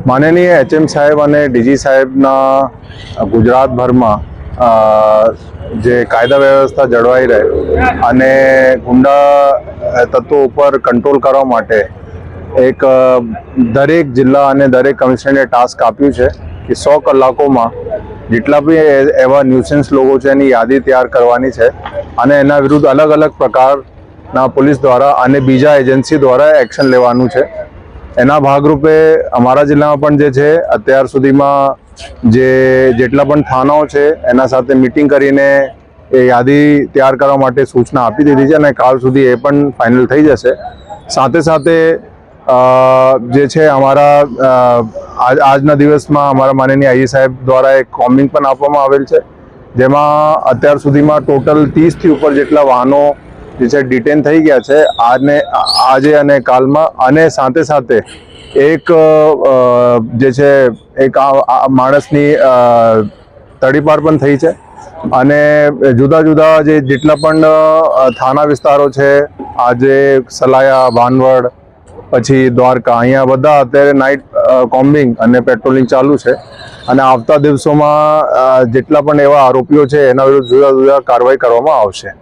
માનનીય એચએમ સાહેબ અને ડીજી સાહેબના ગુજરાતભરમાં જે કાયદા વ્યવસ્થા જળવાઈ રહે અને ગુંડા તત્વો ઉપર કંટ્રોલ કરવા માટે એક દરેક જિલ્લા અને દરેક કમિશનરે ટાસ્ક આપ્યું છે કે 100 કલાકોમાં જેટલા બી એવા ન્યુસન્સ લોકો છે એની યાદી તૈયાર કરવાની છે અને એના વિરુદ્ધ અલગ અલગ પ્રકારના પોલીસ દ્વારા અને બીજા એજન્સી દ્વારા એક્શન લેવાનું છે। એના ભાગરૂપે અમારા જિલ્લામાં પણ જે છે અત્યાર સુધીમાં જેટલા પણ થાનાઓ છે એના સાથે મીટિંગ કરીને એ યાદી તૈયાર કરવા માટે સૂચના આપી દીધી છે અને કાલ સુધી એ પણ ફાઇનલ થઈ જશે। સાથે સાથે જે છે અમારા આજના દિવસમાં અમારા માનનીય આઈજી સાહેબ દ્વારા એક કોમ્બિંગ પણ આપવામાં આવેલ છે, જેમાં અત્યાર સુધીમાં ટોટલ 30થી ઉપર જેટલા વાહનો જે છે ડિટેન થઈ ગયા છે આજે અને કાલમાં। અને સાથે સાથે એક જે છે એક માણસની તડીપાર પણ થઈ છે અને જુદા જુદા જેટલા પણ થાના વિસ્તારો છે આજે સલાયા, ભાનવડ, પછી દ્વારકા, અહીંયા બધા અત્યારે નાઇટ કોમ્બિંગ અને પેટ્રોલિંગ ચાલુ છે અને આવતા દિવસોમાં જેટલા પણ એવા આરોપીઓ છે એના વિરુદ્ધ જુદા જુદા કાર્યવાહી કરવામાં આવશે।